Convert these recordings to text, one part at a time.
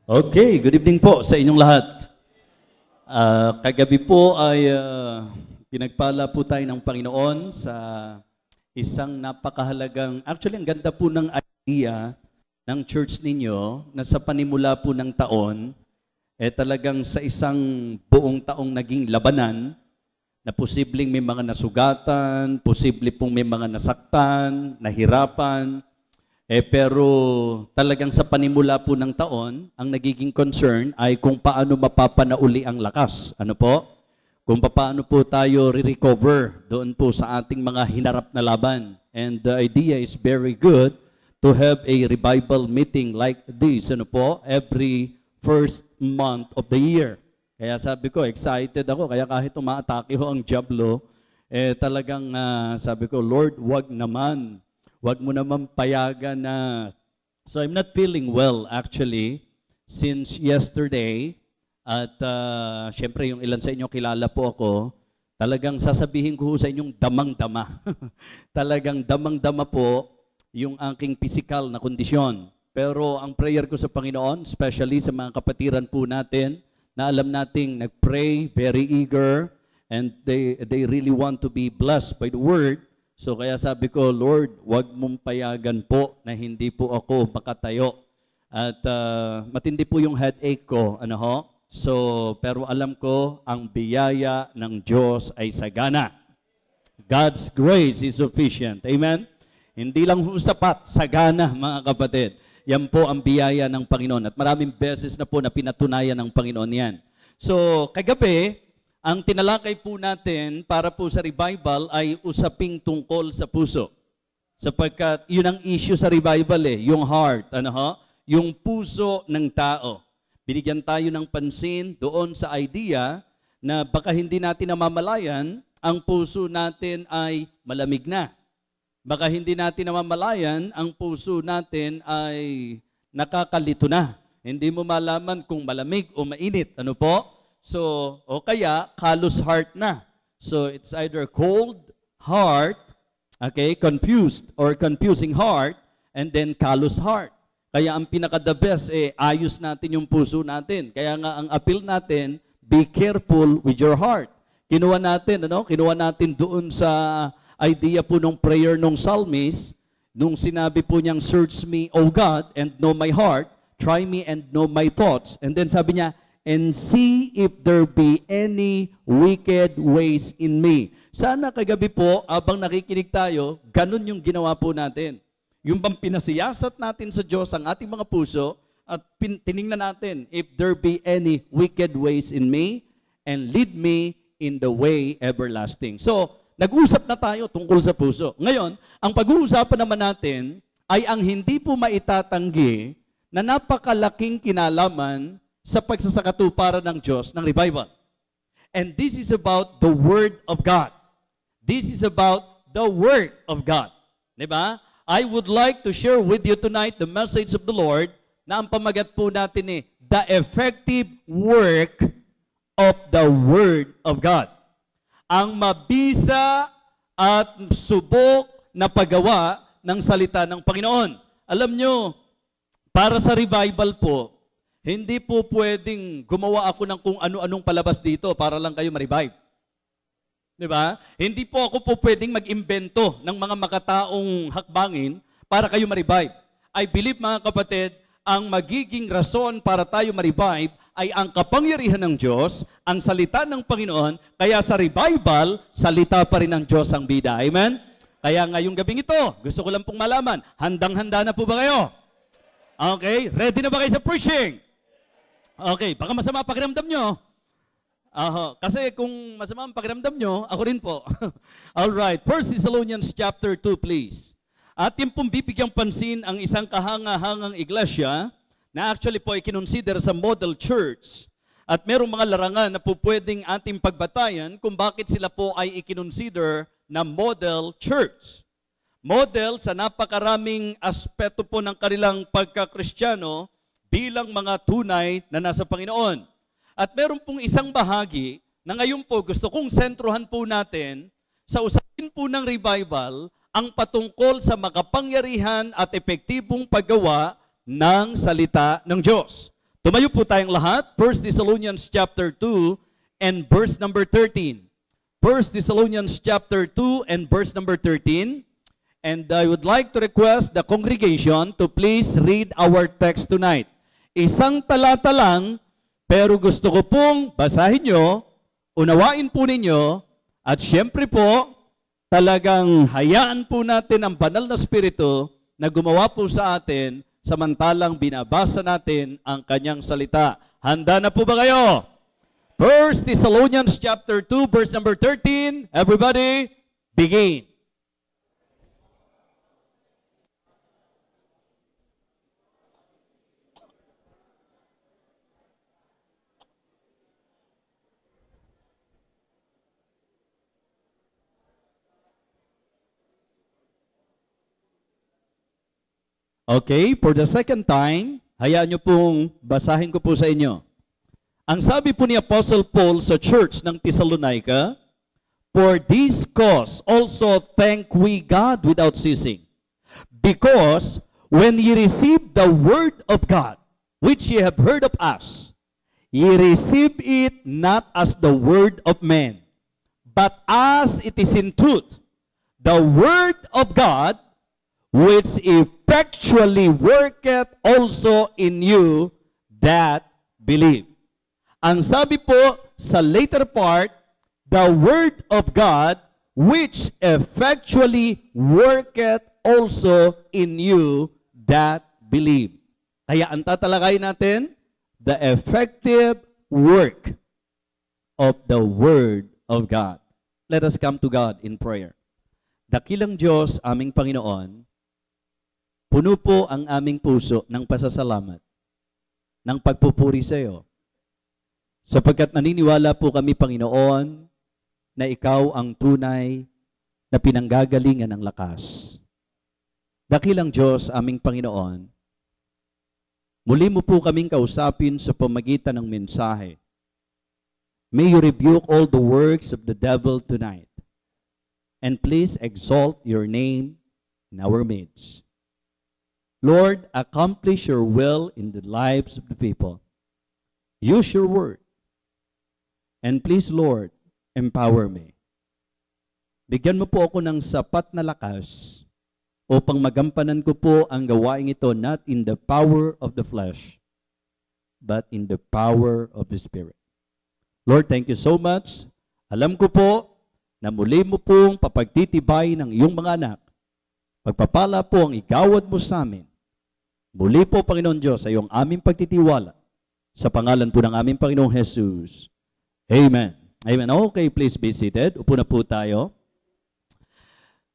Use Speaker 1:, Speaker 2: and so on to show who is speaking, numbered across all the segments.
Speaker 1: Okay, good evening po sa inyong lahat. Kagabi po ay pinagpala po tayo ng Panginoon sa isang napakahalagang, actually ang ganda po ng idea ng church ninyo na sa panimula po ng taon, talagang sa isang buong taong naging labanan na posibleng may mga nasugatan, posible pong may mga nasaktan, nahirapan, pero talagang sa panimula po ng taon, ang nagiging concern ay kung paano mapapanauli ang lakas. Ano po? Kung paano po tayo re-recover doon po sa ating mga hinarap na laban. And the idea is very good to have a revival meeting like this, ano po, every first month of the year. Kaya sabi ko, excited ako. Kaya kahit umaatake ho ang Diablo, talagang sabi ko, Lord, wag naman. Wag mo naman payagan na. So I'm not feeling well actually since yesterday. At syempre yung ilan sa inyo kilala po ako, talagang sasabihin ko sa inyong damang-dama. Talagang damang-dama po yung aking physical na kondisyon. Pero ang prayer ko sa Panginoon, especially sa mga kapatiran po natin, na alam nating nag-pray, very eager, and they really want to be blessed by the Word. So kaya sabi ko, Lord, wag mong payagan po na hindi po ako makatayo. At matindi po yung headache ko, ano ho? So, pero alam ko, ang biyaya ng Diyos ay sagana. God's grace is sufficient. Amen? Hindi lang sapat, sagana mga kapatid. Yan po ang biyaya ng Panginoon. At maraming beses na po na pinatunayan ng Panginoon yan. So, kagabi, ang tinalakay po natin para po sa revival ay usaping tungkol sa puso. Sapagkat yun ang issue sa revival yung heart, ano ho? Yung puso ng tao. Binigyan tayo ng pansin doon sa idea na baka hindi natin namamalayan, ang puso natin ay malamig na. Baka hindi natin namamalayan, ang puso natin ay nakakalito na. Hindi mo malaman kung malamig o mainit. Ano po? So, o kaya, callous heart na. So, it's either cold heart, okay, confused or confusing heart, and then callous heart. Kaya ang pinaka-the best, ayos natin yung puso natin. Kaya nga ang appeal natin, be careful with your heart. Kinuha natin, Kinuha natin doon sa idea po ng prayer ng psalmist, nung sinabi po niyang, search me, O God, and know my heart, try me and know my thoughts. And then sabi niya, and see if there be any wicked ways in me. Sana kagabi po, abang nakikinig tayo, ganun yung ginawa po natin. Yung bang pinasiyasat natin sa Diyos ang ating mga puso at tiningnan natin, if there be any wicked ways in me, and lead me in the way everlasting. So, nag-usap na tayo tungkol sa puso. Ngayon, ang pag-uusapan naman natin ay ang hindi po maitatanggi na napakalaking kinalaman sa pagsasakatuparan ng Diyos ng revival. And this is about the Word of God. This is about the work of God. Diba? I would like to share with you tonight the message of the Lord na ang pamagat po natin the effective work of the Word of God. Ang mabisa at subok na paggawa ng salita ng Panginoon. Alam nyo, para sa revival po, hindi po pwedeng gumawa ako ng kung ano-anong palabas dito para lang kayo ma-revive. Diba? Hindi po ako po pwedeng mag-imbento ng mga makataong hakbangin para kayo ma-revive. I believe mga kapatid, ang magiging rason para tayo ma-revive ay ang kapangyarihan ng Diyos, ang salita ng Panginoon, kaya sa revival, salita pa rin ng Diyos ang bida. Amen? Kaya ngayong gabing ito, gusto ko lang pong malaman, handang-handa na po ba kayo? Okay, ready na ba kayo sa preaching? Okay, baka masama ang pakiramdam nyo. Kasi kung masama ang pakiramdam nyo, ako rin po. Alright, 1 Thessalonians chapter 2, please. Atin pong bibigyang pansin ang isang kahanga-hangang iglesia na actually po ay kinonsider sa model church. At merong mga larangan na po pwedeng ating pagbatayan kung bakit sila po ay ikinonsider na model church. Model sa napakaraming aspeto po ng kanilang pagka-Kristiyano bilang mga tunay na nasa Panginoon. At meron pong isang bahagi na ngayon po gusto kong sentrohan po natin sa usapin po ng revival ang patungkol sa makapangyarihan at epektibong paggawa ng salita ng Diyos. Tumayo po tayong lahat. 1 Thessalonians chapter 2 and verse number 13. 1 Thessalonians chapter 2 and verse number 13. And I would like to request the congregation to please read our text tonight. Isang talata lang, pero gusto ko pong basahin nyo, unawain po ninyo, at syempre po, talagang hayaan po natin ang banal na Espiritu na gumawa po sa atin samantalang binabasa natin ang kanyang salita. Handa na po ba kayo? 1 Thessalonians chapter 2 verse number 13. Everybody, begin. Okay, for the second time, hayaan nyo pong basahin ko po sa inyo. Ang sabi po ni Apostle Paul sa church ng Thessalonica, "For this cause also thank we God without ceasing, because when ye received the word of God, which ye have heard of us, ye received it not as the word of men, but as it is in truth, the word of God, which effectually worketh also in you that believe." Ang sabi po sa later part, the word of God, which effectually worketh also in you that believe. Kaya ang tatalakay natin, the effective work of the word of God. Let us come to God in prayer. Dakilang Diyos, aming Panginoon, puno po ang aming puso ng pasasalamat, ng pagpupuri sa iyo. Sapagkat naniniwala po kami, Panginoon, na ikaw ang tunay na pinanggagalingan ng lakas. Dakilang Diyos, aming Panginoon, muli mo po kaming kausapin sa pamagitan ng mensahe. May you rebuke all the works of the devil tonight. And please exalt your name in our midst. Lord, accomplish your will in the lives of the people. Use your word. And please, Lord, empower me. Bigyan mo po ako ng sapat na lakas upang magampanan ko po ang gawain ito not in the power of the flesh, but in the power of the Spirit. Lord, thank you so much. Alam ko po na muli mo pong papagtitibay ng iyong mga anak. Pagpapala po ang igawad mo sa amin. Muli po, Panginoon Diyos, sa iyong aming pagtitiwala. Sa pangalan po ng aming Panginoong Jesus. Amen. Amen. Okay, please be seated. Upo na po tayo.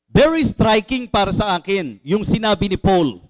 Speaker 1: Very striking para sa akin yung sinabi ni Paul.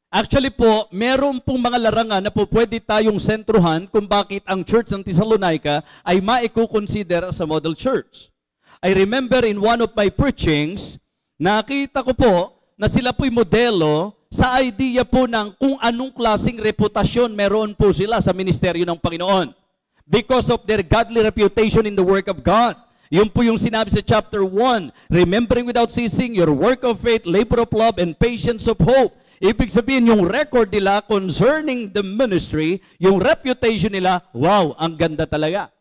Speaker 1: Actually po, meron pong mga larangan na po pwede tayong sentruhan kung bakit ang church ng Thessalonica ay maikukonsider as a model church. I remember in one of my preachings, nakita ko po na sila po'y modelo sa idea po ng kung anong klaseng reputasyon meron po sila sa ministeryo ng Panginoon. Because of their godly reputation in the work of God. Yun po yung sinabi sa chapter 1, remembering without ceasing your work of faith, labor of love, and patience of hope. Ibig sabihin, yung record nila concerning the ministry, yung reputation nila, wow, ang ganda talaga.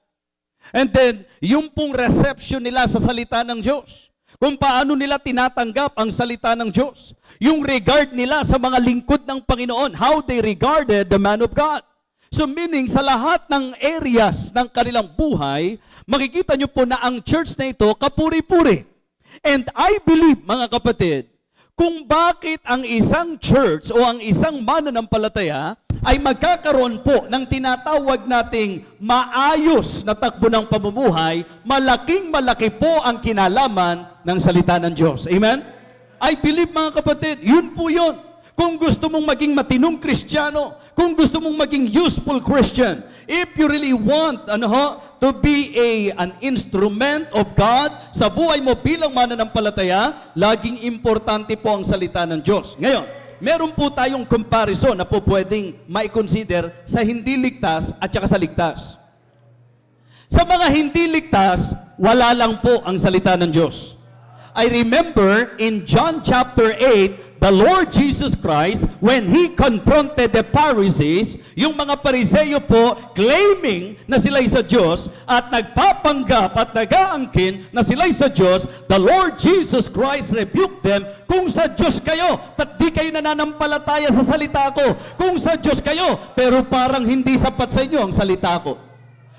Speaker 1: And then, yung pong reception nila sa salita ng Diyos. Kung paano nila tinatanggap ang salita ng Diyos. Yung regard nila sa mga lingkod ng Panginoon, how they regarded the man of God. So meaning, sa lahat ng areas ng kanilang buhay, makikita nyo po na ang church na ito kapuri-puri. And I believe, mga kapatid, kung bakit ang isang church o ang isang mananampalataya ay magkakaroon po ng tinatawag nating maayos na takbo ng pamumuhay, malaking-malaki po ang kinalaman ng salita ng Diyos. Amen? I believe, mga kapatid, yun po yun. Kung gusto mong maging matinong Kristiyano, kung gusto mong maging useful Christian, if you really want to be an instrument of God sa buhay mo bilang mananampalataya, laging importante po ang salita ng Diyos. Ngayon, meron po tayong comparison na po pwedeng mai-consider sa hindi ligtas at saka sa ligtas. Sa mga hindi ligtas, wala lang po ang salita ng Diyos. I remember in John chapter 8, the Lord Jesus Christ, when He confronted the Pharisees, yung mga Pariseo po, claiming na sila'y sa Diyos, at nagpapanggap at nag-aangkin na sila'y sa Diyos, the Lord Jesus Christ rebuked them, kung sa Diyos kayo, ba't di kayo nananampalataya sa salita ko? Kung sa Diyos kayo, pero parang hindi sapat sa inyo ang salita ko.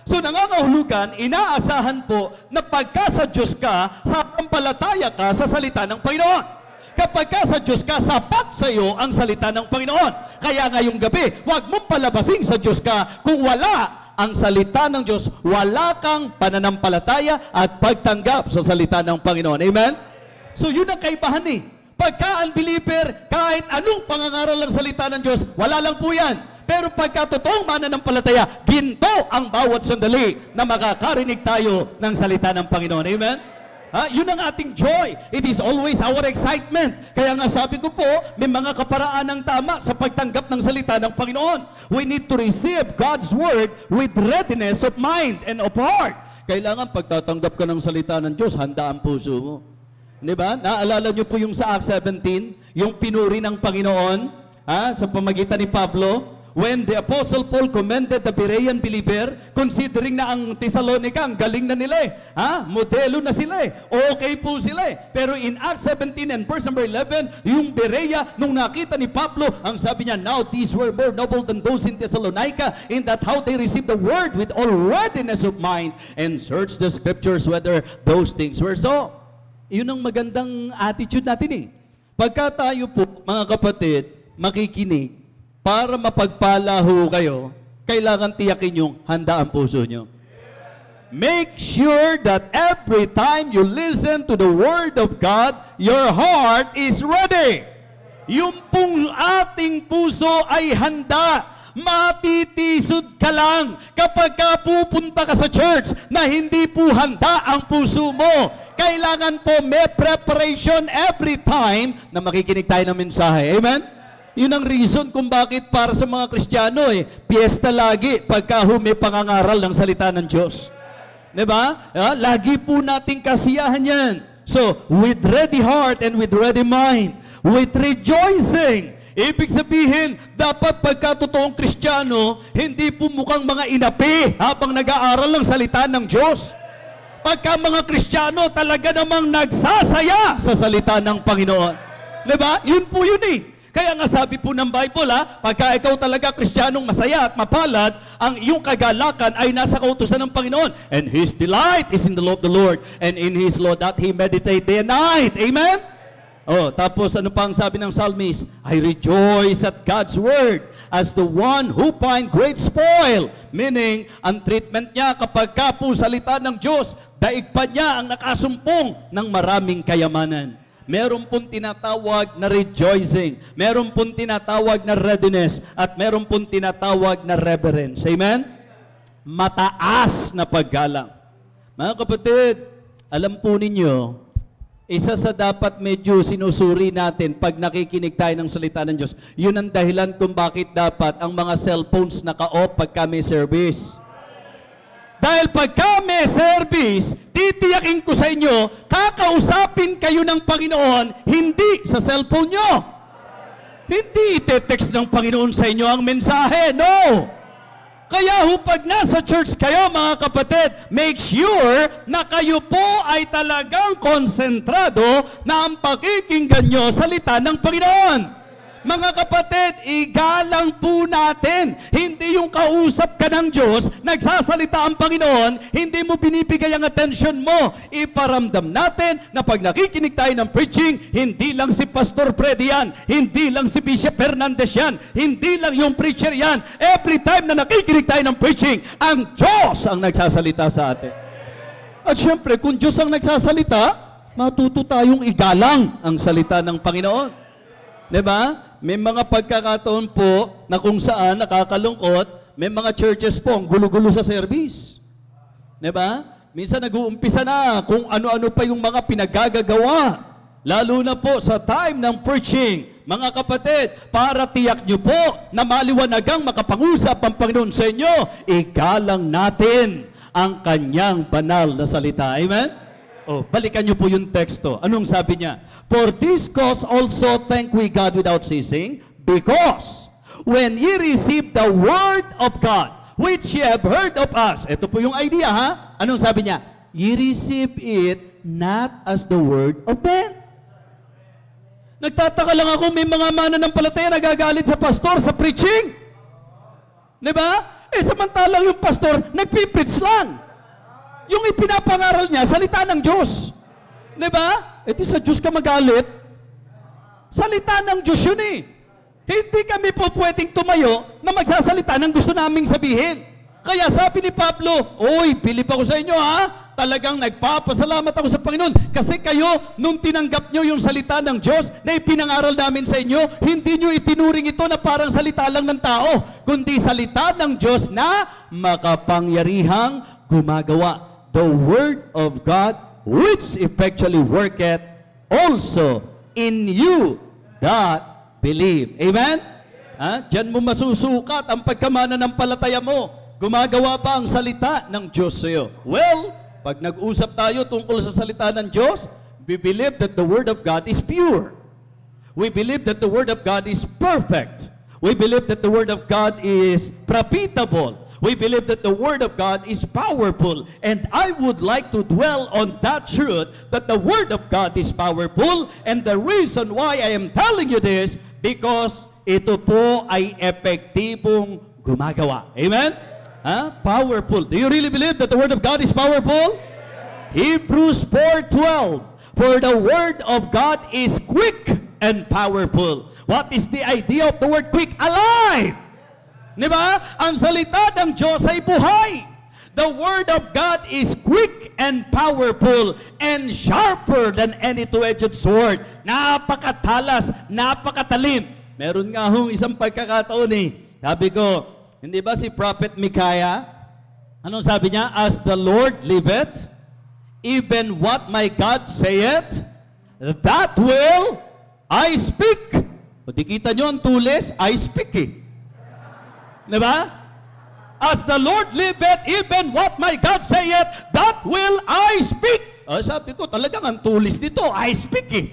Speaker 1: So nangangahulugan, inaasahan po na pagka sa Diyos ka, sampalataya ka sa salita ng Panginoon. Kapag ka sa Diyos ka, sapat sa iyo ang salita ng Panginoon. Kaya ngayong gabi, huwag mong palabasing sa Diyos ka kung wala ang salita ng Diyos, wala kang pananampalataya at pagtanggap sa salita ng Panginoon. Amen? So yun ang kaibahan eh. Pagka unbeliever, kahit anong pangangaral ng salita ng Diyos, wala lang po yan. Pero pagka totoong mananampalataya, ginto ang bawat sandali na makakarinig tayo ng salita ng Panginoon. Amen? Yun ang ating joy. It is always our excitement. Kaya nga sabi ko po, may mga kaparaan ng tama sa pagtanggap ng salita ng Panginoon. We need to receive God's Word with readiness of mind and of heart. Kailangan pagtatanggap ka ng salita ng Diyos, handa ang puso mo. Diba? Naalala nyo po yung sa Acts 17, yung pinuri ng Panginoon sa pamagitan ni Pablo, when the Apostle Paul commended the Berean believer, considering na ang Thessalonica, ang galing na nila eh. Modelo na sila eh. Okay po sila eh. Pero in Acts 17 and verse number 11, yung Berea, nung nakita ni Pablo, ang sabi niya, now these were more noble than those in Thessalonica, in that how they received the word with all readiness of mind, and searched the scriptures whether those things were so. Yun ang magandang attitude natin eh. Pagka tayo po, mga kapatid, makikinig, para mapagpala ho kayo, kailangan tiyakin yung handa ang puso nyo. Make sure that every time you listen to the Word of God, your heart is ready. Yung pong ating puso ay handa. Matitisod ka lang kapag ka pupunta ka sa church na hindi po handa ang puso mo. Kailangan po may preparation every time na makikinig tayo ng mensahe. Amen? Yun ang reason kung bakit para sa mga Kristiyano piyesta lagi pagka may pangangaral ng salita ng Diyos. Diba? Lagi po nating kasiyahan yan. So, with ready heart and with ready mind, with rejoicing. Ibig sabihin, dapat pagka totoong Kristiyano, hindi po mukhang mga inapi habang nag-aaral ng salita ng Diyos. Pagka mga Kristiyano, talaga namang nagsasaya sa salita ng Panginoon. Diba? Yun po yun eh. Kaya nga sabi po ng Bible, pagka ikaw talaga Kristiyanong masaya at mapalad, ang iyong kagalakan ay nasa kautusan ng Panginoon. And His delight is in the law of the Lord, and in His law that He meditate day and night. Amen? Tapos ano pa ang sabi ng psalmist? I rejoice at God's word as the one who find great spoil. Meaning, ang treatment niya kapag po salita ng Diyos, daig pa niya ang nakasumpong ng maraming kayamanan. Meron pong tinatawag na rejoicing, meron pong tinatawag na readiness, at meron pong tinatawag na reverence. Amen? Mataas na paggalang. Mga kapatid, alam po ninyo, isa sa dapat medyo sinusuri natin pag nakikinig tayo ng salita ng Diyos, yun ang dahilan kung bakit dapat ang mga cellphones naka-off pagka may service. Dahil pagka may service, titiyakin ko sa inyo, kakausapin kayo ng Panginoon, hindi sa cellphone nyo. Hindi ite-text ng Panginoon sa inyo ang mensahe. No! Kaya pag nasa church kayo, mga kapatid, make sure na kayo po ay talagang konsentrado na ang pakikinggan nyo salita ng Panginoon. Mga kapatid, igalang po natin. Hindi yung kausap ka ng Diyos, nagsasalita ang Panginoon, hindi mo binibigay ang atensyon mo. Iparamdam natin na pag nakikinig tayo ng preaching, hindi lang si Pastor Freddy yan, hindi lang si Bishop Hernandez yan, hindi lang yung preacher yan. Every time na nakikinig tayo ng preaching, ang Diyos ang nagsasalita sa atin. At syempre, kung Diyos ang nagsasalita, matuto tayong igalang ang salita ng Panginoon. Diba? May mga pagkakataon po na kung saan nakakalungkot, may mga churches po ang gulo-gulo sa service. Diba? Minsan nag-uumpisa na kung ano-ano pa yung mga pinagagagawa. Lalo na po sa time ng preaching. Mga kapatid, para tiyak nyo po na maliwanagang makapangusap ang Panginoon sa inyo, igalang natin ang kanyang banal na salita. Amen? Oh, balikan niyo po yung teksto. Anong sabi niya? For this cause also thank we God without ceasing, because when ye receive the word of God, which ye have heard of us. Ito po yung idea, ha? Anong sabi niya? Ye receive it not as the word of men. Nagtataka lang ako, may mga mananampalataya nagagalit sa pastor sa preaching. Diba? Samantalang yung pastor, nagpipreach lang. Yung ipinapangaral niya, salita ng Diyos. Diba? Di sa Diyos ka magalit. Salita ng Diyos yun eh. Hindi kami po pwedeng tumayo na magsasalita ng gusto naming sabihin. Kaya sabi ni Pablo, oy, bilib ako sa inyo ha. Talagang nagpapasalamat ako sa Panginoon. Kasi kayo, nung tinanggap nyo yung salita ng Diyos na ipinangaral namin sa inyo, hindi nyo itinuring ito na parang salita lang ng tao, kundi salita ng Diyos na makapangyarihang gumagawa. The word of God, which effectually worketh also in you that believe. Amen? Diyan mo masusukat ang pagkamana ng palataya mo. Gumagawa ba ang salita ng Diyos sa iyo? Well, pag nag-usap tayo tungkol sa salita ng Diyos, we believe that the word of God is pure. We believe that the word of God is perfect. We believe that the word of God is profitable. We believe that the Word of God is powerful. And I would like to dwell on that truth, that the Word of God is powerful. And the reason why I am telling you this, because ito po ay epektibong gumagawa. Amen? Powerful. Do you really believe that the Word of God is powerful? Hebrews 4:12. For the Word of God is quick and powerful. What is the idea of the word quick? Alive! Diba? Ang salita ng Diyos ay buhay. The Word of God is quick and powerful and sharper than any two-edged sword. Napakatalas, napakatalim. Meron nga hong isang pagkakataon eh. Sabi ko, hindi ba si Prophet Micaiah? Anong sabi niya? As the Lord liveth, even what my God saith, that will I speak. O di kita nyo ang tulis, I speak eh. Diba? As the Lord liveth, even what my God saith, that will I speak. Sabi ko, talagang ang tulis nito, I speak eh.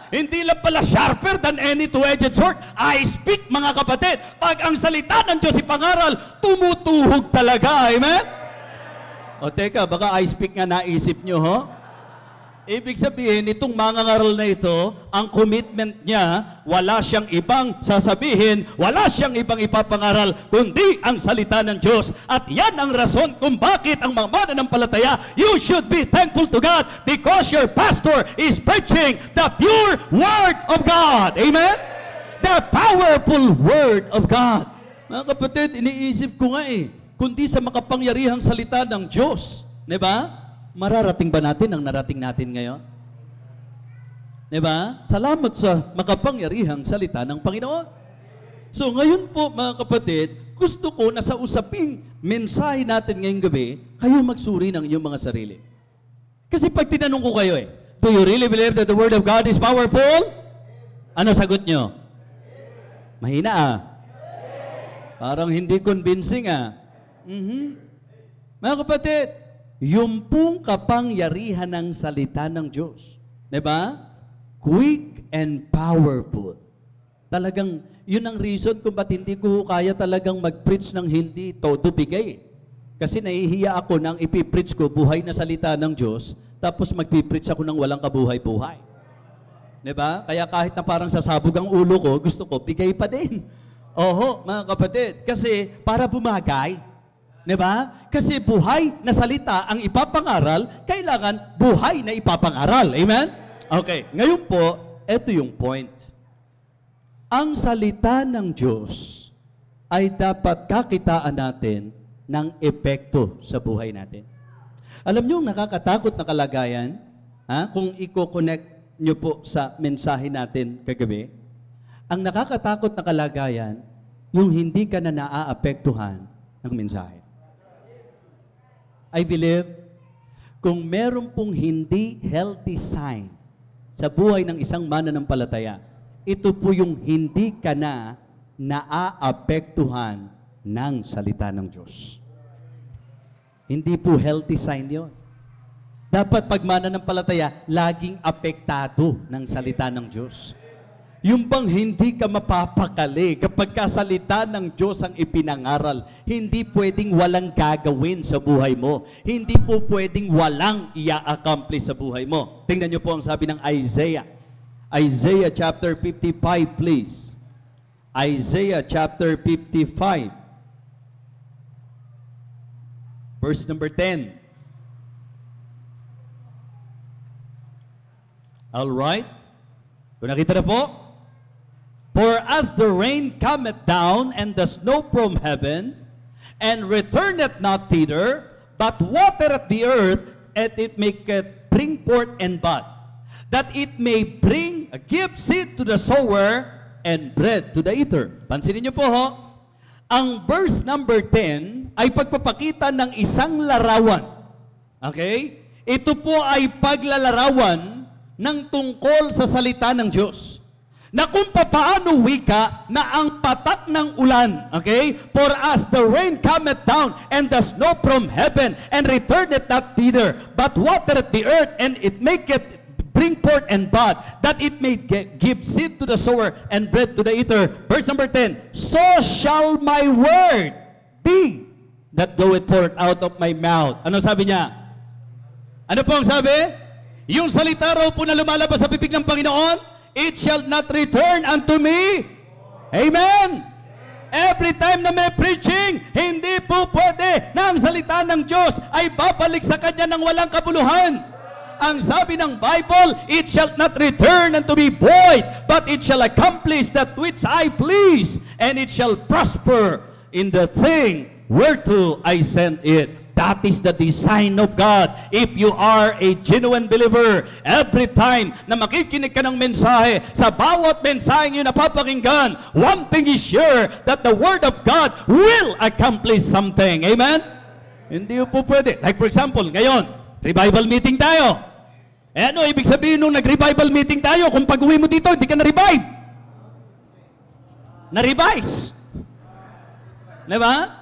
Speaker 1: Hindi lang pala sharper than any two-edged sword. I speak, mga kapatid. Pag ang salita ng Diyos ipangaral, tumutuhog talaga. Amen? O teka, baka I speak nga naisip nyo, ho? Ibig sabihin, itong mangangaral na ito, ang commitment niya, wala siyang ibang sasabihin, wala siyang ibang ipapangaral, kundi ang salita ng Diyos. At yan ang rason kung bakit ang mga mananampalataya, you should be thankful to God because your pastor is preaching the pure Word of God. Amen? The powerful Word of God. Mga kapatid, iniisip ko nga kundi sa makapangyarihang salita ng Diyos. Diba? Mararating ba natin ang narating natin ngayon? Diba? Salamat sa makapangyarihang salita ng Panginoon. So ngayon po mga kapatid, gusto ko na sa usaping mensahe natin ngayong gabi, kayo magsuri ng inyong mga sarili. Kasi pag tinanong ko kayo do you really believe that the Word of God is powerful? Ano sagot nyo? Mahina Parang hindi convincing Mga kapatid, yung pong kapangyarihan ng salita ng Diyos. Diba? Quick and powerful. Talagang, yun ang reason kung ba't hindi ko kaya talagang mag-preach ng hindi todo bigay. Kasi nahihiya ako nang ipipreach ko buhay na salita ng Diyos, tapos magpipreach ako ng walang kabuhay-buhay. Diba? Kaya kahit na parang sasabog ang ulo ko, gusto ko, bigay pa din. Oho, mga kapatid. Kasi para bumagay, diba? Kasi buhay na salita ang ipapangaral, kailangan buhay na ipapangaral. Amen? Okay, ngayon po, ito yung point. Ang salita ng Diyos ay dapat kakitaan natin ng epekto sa buhay natin. Alam niyo, nakakatakot na kalagayan, kung i-connect niyo po sa mensahe natin kagabi, ang nakakatakot na kalagayan, yung hindi ka na naaapektuhan ng mensahe. I believe, kung meron pong hindi healthy sign sa buhay ng isang mananampalataya, ito po yung hindi ka na naaapektuhan ng salita ng Diyos. Hindi po healthy sign yon. Dapat pag mananampalataya, laging apektado ng salita ng Diyos. Yung bang hindi ka mapapakali kapag kasalita ng Diyos ang ipinangaral, hindi pwedeng walang gagawin sa buhay mo. Hindi po pwedeng walang i-accomplish sa buhay mo. Tingnan niyo po ang sabi ng Isaiah. Isaiah chapter 55, please. Isaiah chapter 55. Verse number 10. All right? Kung nakita na po, for as the rain cometh down and the snow from heaven, and returneth not thither, but watereth the earth, and it maketh bring forth and bud, that it may give seed to the sower, and bread to the eater. Pansinin niyo po ho, ang verse number 10 ay pagpapakita ng isang larawan. Okay? Ito po ay paglalarawan ng tungkol sa salita ng Diyos. Na kung paano wika na ang patak ng ulan, okay? For as the rain cometh down and the snow from heaven, and returneth not thither, but watereth the earth, and it maketh bring forth and bud, that it may give seed to the sower and bread to the eater. Verse number 10, so shall my word be that goeth forth out of my mouth. Ano sabi niya? Ano po ang sabi? Yung salita raw po na lumalabas sa bibig ng Panginoon, it shall not return unto me. Amen. Every time na may preaching, hindi po pwede na ang salita ng Diyos ay babalik sa Kanya ng walang kabuluhan. Ang sabi ng Bible, it shall not return unto me void, but it shall accomplish that which I please, and it shall prosper in the thing whereto I sent it. That is the design of God. If you are a genuine believer, every time na makikinig ka ng mensahe, sa bawat mensaheng yun napapakinggan, one thing is sure, that the Word of God will accomplish something. Amen? Hindi po pwede. Like for example, ngayon, revival meeting tayo. Eh ano, ibig sabihin nung nag-revival meeting tayo, kung pag-uwi mo dito, hindi ka na-revive. Na-revise. Diba?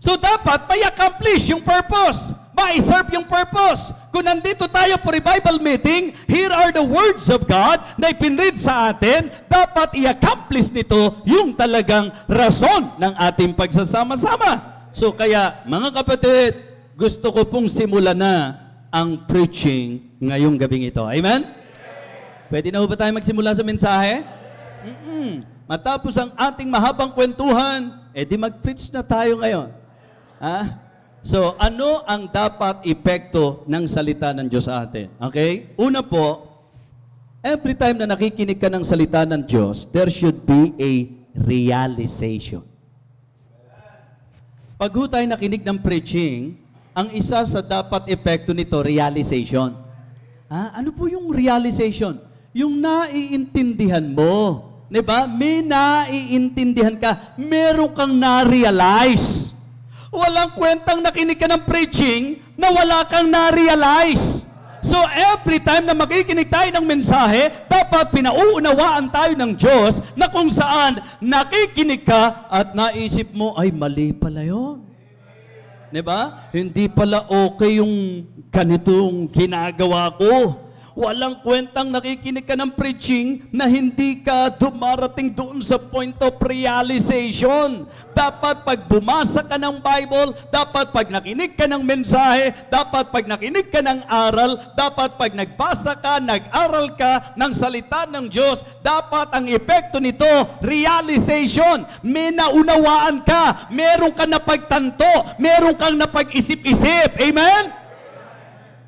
Speaker 1: So dapat may accomplish yung purpose. Ma-serve yung purpose. Kung nandito tayo for revival meeting, here are the words of God na ipinread sa atin, dapat i-accomplish nito yung talagang rason ng ating pagsasama-sama. So kaya, mga kapatid, gusto ko pong simulan na ang preaching ngayong gabing ito. Amen? Pwede na ba tayo magsimula sa mensahe? Matapos ang ating mahabang kwentuhan, di mag-preach na tayo ngayon. So, ano ang dapat epekto ng salita ng Diyos sa atin? Okay? Una po, every time na nakikinig ka ng salita ng Diyos, there should be a realization. Pag tayo nakinig ng preaching, ang isa sa dapat epekto nito, realization. Ano po yung realization? Yung naiintindihan mo. Diba? May naiintindihan ka. Meron kang na-realize. Walang kwentang nakinig ka ng preaching na wala kang na-realize. So every time na makikinig tayo ng mensahe, dapat pinauunawaan tayo ng Diyos na kung saan nakikinig ka at naisip mo, ay mali pala yun. Diba? Hindi pala okay yung ganitong ginagawa ko. Walang kwentang nakikinig ka ng preaching na hindi ka dumarating doon sa point of realization. Dapat pag bumasa ka ng Bible, dapat pag nakinig ka ng mensahe, dapat pag nakinig ka ng aral, dapat pag nagbasa ka, nag-aral ka ng salita ng Diyos, dapat ang epekto nito, realization. May naunawaan ka, meron ka napagtanto, meron kang napag-isip-isip. Amen?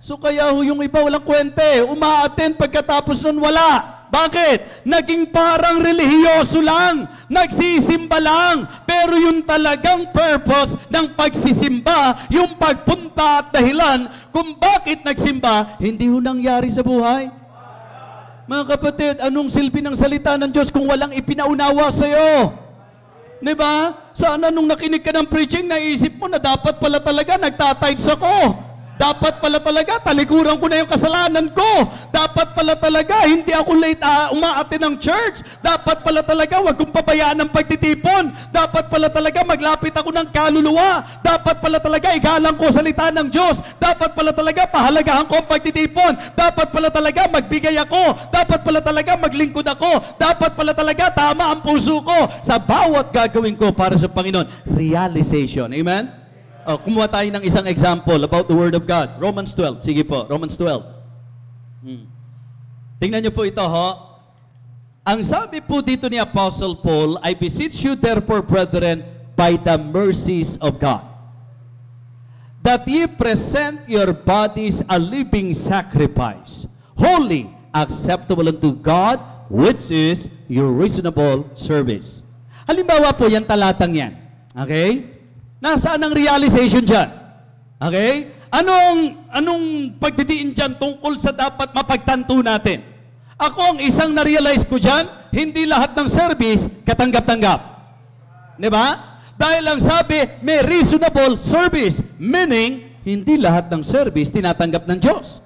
Speaker 1: So kaya yung iba walang kwente, uma-attend pagkatapos nun wala. Bakit? Naging parang relihiyoso lang, nagsisimba lang, pero yung talagang purpose ng pagsisimba, yung pagpunta at dahilan kung bakit nagsimba, hindi ho nangyari sa buhay. Mga kapatid, anong silbi ng salita ng Diyos kung walang ipinaunawa sa'yo? Diba? Sana nung nakinig ka ng preaching, naisip mo na dapat pala talaga nagtatides ako. Dapat pala talaga, talikuran ko na yung kasalanan ko. Dapat pala talaga, hindi ako late umaate ng church. Dapat pala talaga, wag kong pabayaan ng pagtitipon. Dapat pala talaga, maglapit ako ng kaluluwa. Dapat pala talaga, igalang ko salita ng Diyos. Dapat pala talaga, pahalagahan ko ang pagtitipon. Dapat pala talaga, magbigay ako. Dapat pala talaga, maglingkod ako. Dapat pala talaga, tama ang puso ko sa bawat gagawin ko para sa Panginoon. Realization. Amen? Kumuha tayo ng isang example about the Word of God. Romans 12. Sige po, Romans 12. Tingnan niyo po ito, ho. Ang sabi po dito ni Apostle Paul, I beseech you therefore, brethren, by the mercies of God, that ye present your bodies a living sacrifice, holy, acceptable unto God, which is your reasonable service. Halimbawa po, yan talatang yan. Okay? Nasaan ang realization dyan? Okay? Anong pagdidiin dyan tungkol sa dapat mapagtanto natin? Ako ang isang na-realize ko dyan, hindi lahat ng service katanggap-tanggap. Diba? Dahil ang sabi, may reasonable service. Meaning, hindi lahat ng service tinatanggap ng Diyos.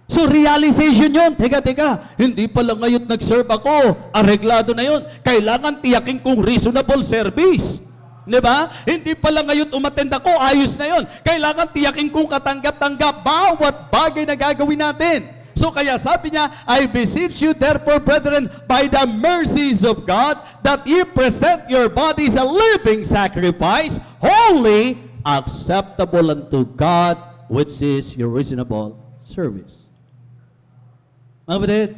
Speaker 1: So, realization yun. Teka, hindi pala ngayon nag-serve ako. Areglado na yun. Kailangan tiyakin kong reasonable service. Diba? Hindi pala ngayon umattend ako, ayos na yon. Kailangan tiyakin kong katanggap-tanggap bawat bagay na gagawin natin. So kaya sabi niya, I beseech you therefore, brethren, by the mercies of God, that ye present your bodies a living sacrifice, holy, acceptable unto God, which is your reasonable service. Mga kapatid,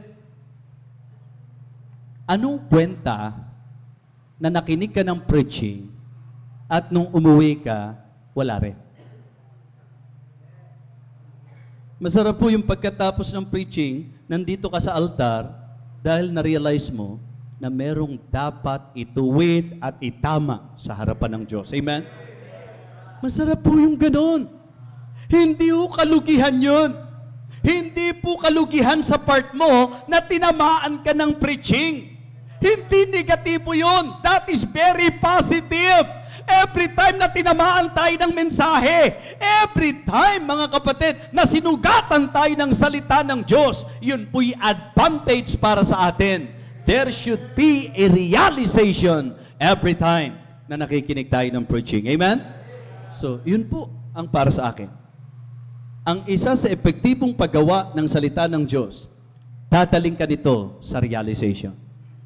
Speaker 1: anong kwenta na nakinig ka ng preaching at nung umuwi ka, wala rin? Masarap po yung pagkatapos ng preaching, nandito ka sa altar dahil na-realize mo na merong dapat ituwid at itama sa harapan ng Diyos. Amen? Masarap po yung ganon. Hindi po kalugihan yun. Hindi po kalugihan sa part mo na tinamaan ka ng preaching. Hindi negatibo yun. That is very positive. Every time na tinamaan tayo ng mensahe, every time, mga kapatid, na sinugatan tayo ng salita ng Diyos, yun po'y advantage para sa atin. There should be a realization every time na nakikinig tayo ng preaching. Amen? So, yun po ang para sa akin. Ang isa sa epektibong paggawa ng salita ng Diyos, dadaling ka dito sa realization.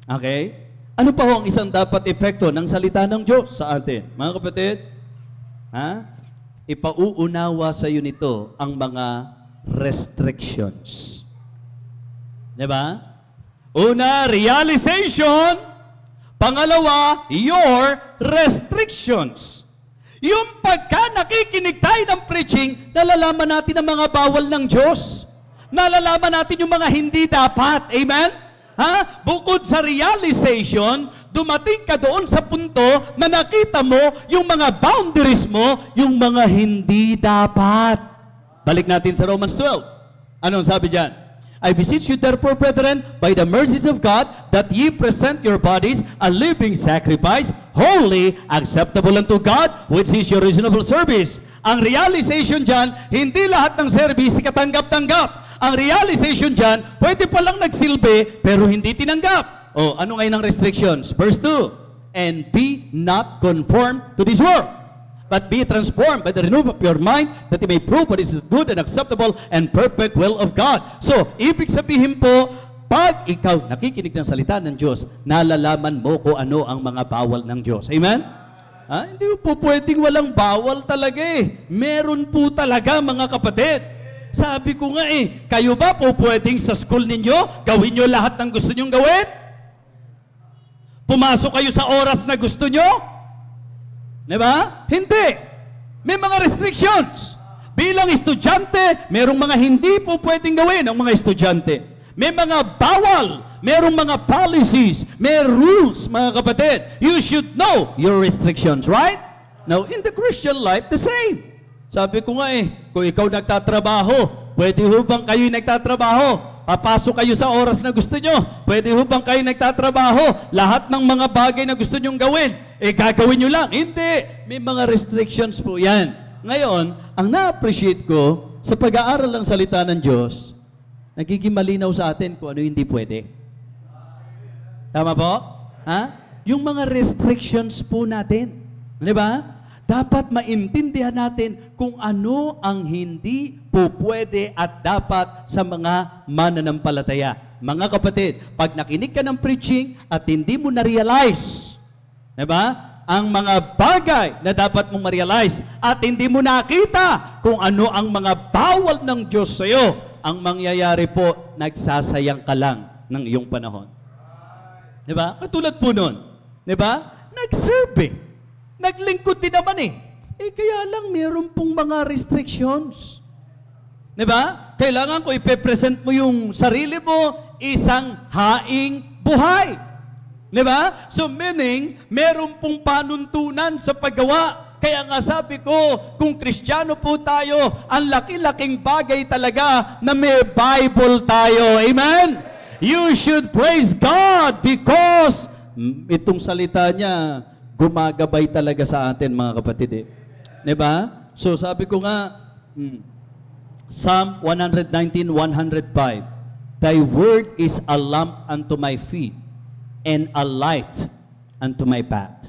Speaker 1: Okay? Ano pa ho ang isang dapat epekto ng salita ng Diyos sa atin? Mga kapatid, ipauunawa sa iyo nito ang mga restrictions. Diba? Una, realization. Pangalawa, your restrictions. Yung pagka nakikinig tayo ng preaching, nalalaman natin ang mga bawal ng Diyos. Nalalaman natin yung mga hindi dapat. Amen? Bukod sa realization, dumating ka doon sa punto na nakita mo yung mga boundaries mo, yung mga hindi dapat. Balik natin sa Romans 12. Anong sabi dyan? I beseech you therefore, brethren, by the mercies of God, that ye present your bodies a living sacrifice, holy, acceptable unto God, which is your reasonable service. Ang realization dyan, hindi lahat ng service katanggap-tanggap. Ang realization dyan, pwede palang nagsilbi, pero hindi tinanggap. Ano ngayon ang restrictions? Verse 2, and be not conformed to this world, but be transformed by the renewal of your mind, that you may prove what is good and acceptable and perfect will of God. So, ibig sabihin po, pag ikaw nakikinig ng salita ng Diyos, nalalaman mo kung ano ang mga bawal ng Diyos. Amen? Hindi po pwedeng walang bawal talaga eh. Meron po talaga, mga kapatid. Sabi ko nga kayo ba po pwedeng sa school ninyo, gawin nyo lahat ng gusto nyong gawin? Pumasok kayo sa oras na gusto nyo? Diba? Hindi. May mga restrictions. Bilang estudyante, merong mga hindi po pwedeng gawin ng mga estudyante. May mga bawal, merong mga policies, may rules, mga kapatid. You should know your restrictions, right? Now, in the Christian life, the same. Sabi ko nga kung ikaw nagtatrabaho, pwede ho bang kayo'y nagtatrabaho? Papasok kayo sa oras na gusto nyo. Pwede ho bang kayo nagtatrabaho? Lahat ng mga bagay na gusto nyong gawin, gagawin nyo lang. Hindi. May mga restrictions po yan. Ngayon, ang na-appreciate ko sa pag-aaral ng salita ng Diyos, nagiging malinaw sa atin kung ano hindi pwede. Tama po? Ha? Yung mga restrictions po natin. Di ba? Dapat maintindihan natin kung ano ang hindi po pwede at dapat sa mga mananampalataya. Mga kapatid, pag nakinig ka ng preaching at hindi mo na-realize, diba, ang mga bagay na dapat mong ma-realize at hindi mo nakita kung ano ang mga bawal ng Diyos sa iyo, ang mangyayari po, nagsasayang ka lang ng iyong panahon. Diba? Katulad po nun. Diba? Nag-serve. Naglingkod din naman kaya lang meron pong mga restrictions. Diba? Kailangan ko ipepresent mo yung sarili mo isang haing buhay. Diba? So meaning, meron pong panuntunan sa paggawa. Kaya nga sabi ko, kung Kristiyano po tayo, ang laki-laking bagay talaga na may Bible tayo. Amen? You should praise God because itong salita niya, gumagabay talaga sa atin, mga kapatid. Diba? So sabi ko nga, Psalm 119:105, Thy word is a lamp unto my feet and a light unto my path.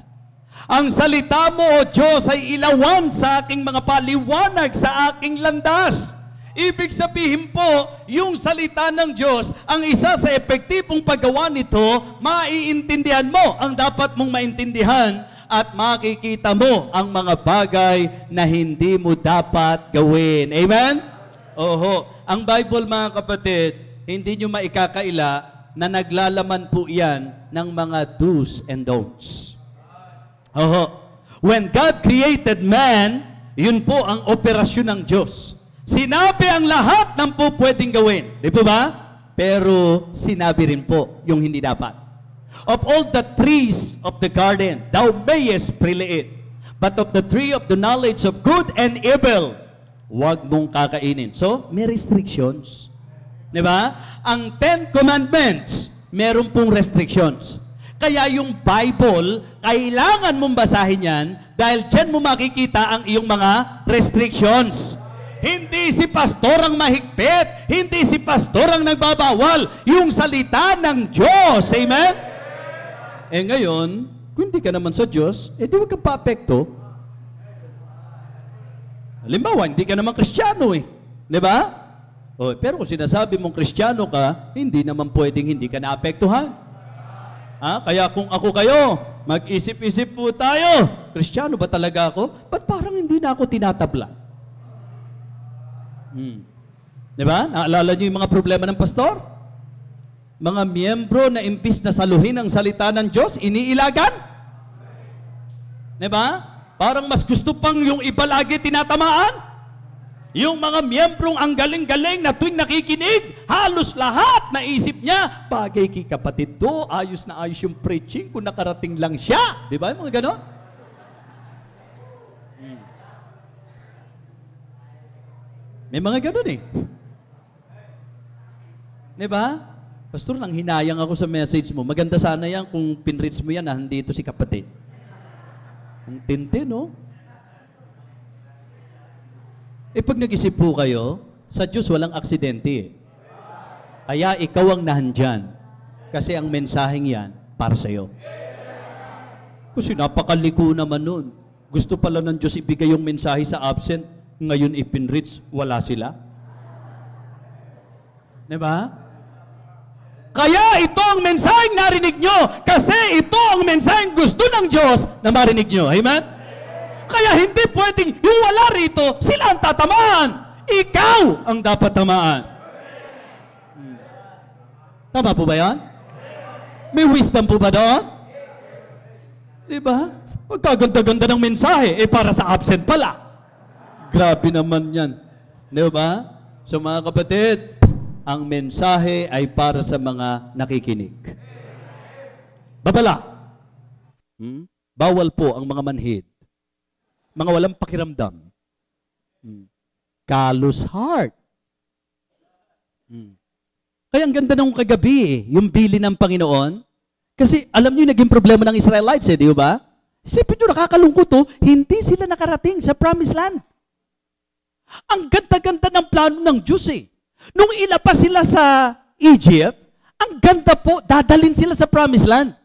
Speaker 1: Ang salita mo, O Diyos, ay ilawan sa aking mga paliwanag sa aking landas. Ibig sabihin po, yung salita ng Diyos, ang isa sa epektibong paggawa nito, maiintindihan mo ang dapat mong maintindihan at makikita mo ang mga bagay na hindi mo dapat gawin. Amen? Oho. Ang Bible, mga kapatid, hindi nyo maikakaila na naglalaman po yan ng mga do's and don'ts. Oho. When God created man, yun po ang operasyon ng Diyos. Sinabi ang lahat ng po pwedeng gawin. Di po ba? Pero sinabi rin po yung hindi dapat. Of all the trees of the garden, thou mayest freely eat. But of the tree of the knowledge of good and evil, huwag mong kakainin. So, may restrictions. Di ba? Ang 10 Commandments, meron pong restrictions. Kaya yung Bible, kailangan mong basahin yan dahil dyan mo makikita ang iyong mga restrictions. Hindi si pastor ang mahigpit. Hindi si pastor ang nagbabawal. Yung salita ng Diyos. Amen? Ngayon, kung hindi ka naman sa Diyos, di huwag kang paapekto. Halimbawa, hindi ka naman Kristiyano Di ba? Pero kung sinasabi mong Kristiyano ka, hindi naman pwedeng hindi ka naapektuhan. Kaya kung ako kayo, mag-isip-isip po tayo. Kristiyano ba talaga ako? Ba't parang hindi na ako tinatabla? Diba? Naalala niyo yung mga problema ng pastor? Mga miyembro na imbis na saluhin ang salita ng Diyos, iniilagan? Diba? Parang mas gusto pang yung iba lagi tinatamaan? Yung mga miyembrong ang galing-galing na tuwing nakikinig, halos lahat na isip niya, bagay kay kapatid do, ayos na ayos yung preaching kung nakarating lang siya. Diba? Yung mga ganon? May mga ganun Diba? Pastor, nang hinayang ako sa message mo. Maganda sana yan kung pinreach mo yan na nandito si kapatid. Ang tindi, no? Pag nag-isip po kayo, sa Diyos walang aksidente Kaya ikaw ang nahandyan. Kasi ang mensaheng yan, para sa'yo. Kasi napakaliko naman nun. Gusto pala ng Diyos ibigay yung mensahe sa absent. Ngayon ipinreach, wala sila. Diba? Kaya ito ang mensaheng narinig nyo. Kasi ito ang mensaheng gusto ng Diyos na marinig nyo. Amen? Kaya hindi pwedeng yung wala rito, sila ang tatamaan. Ikaw ang dapat tamaan. Tama po ba yan? May wisdom po ba doon? Diba? Magkaganda-ganda ng mensahe, para sa absent pala. Grabe naman yan. Di ba? So mga kapatid, ang mensahe ay para sa mga nakikinig. Babala. Bawal po ang mga manhid. Mga walang pakiramdam. Callous heart. Kaya ang ganda nung kagabi yung bili ng Panginoon. Kasi alam niyo yung naging problema ng Israelites di ba? Isipin niyo, nakakalungkot hindi sila nakarating sa promised land. Ang ganda-ganda ng plano ng Diyos eh. Nung ilabas sila sa Egypt, ang ganda po, dadalhin sila sa Promised Land.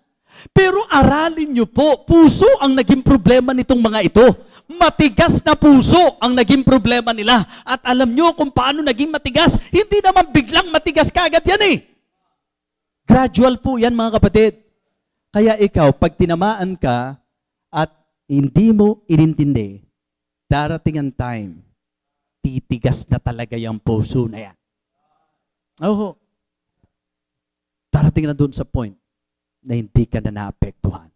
Speaker 1: Pero aralin nyo po, puso ang naging problema nitong mga ito. Matigas na puso ang naging problema nila. At alam nyo kung paano naging matigas, hindi naman biglang matigas kagad yan eh. Gradual po yan mga kapatid. Kaya ikaw, pag tinamaan ka at hindi mo inintindi, darating ang time, titigas na talaga yung puso na yan. Oo. Darating na doon sa point na hindi ka na naapektuhan.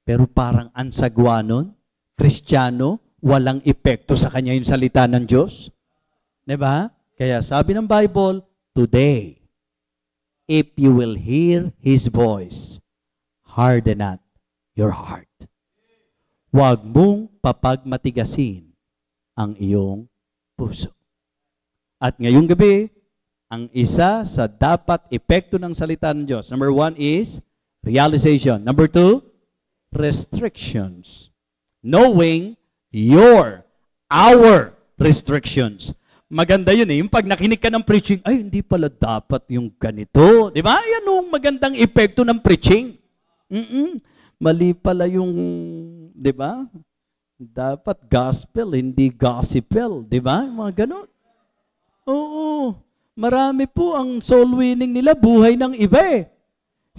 Speaker 1: Pero parang ansagwanon, Kristiyano, walang epekto sa kanya yung salita ng Diyos. Diba? Kaya sabi ng Bible, today, if you will hear His voice, harden not your heart. Huwag mong papagmatigasin ang iyong puso. At ngayong gabi, ang isa sa dapat epekto ng salita ng Diyos. Number 1 is realization. Number 2, restrictions. Knowing our restrictions. Maganda yun eh. Yung pag nakinig ka ng preaching, ay, hindi pala dapat yung ganito. Di ba? Yan yung magandang epekto ng preaching. Mali pala yung, di ba? Dapat gospel, hindi gossipel. Di ba? Mga ganun. Oo. Marami po ang soul winning nila, buhay ng iba eh.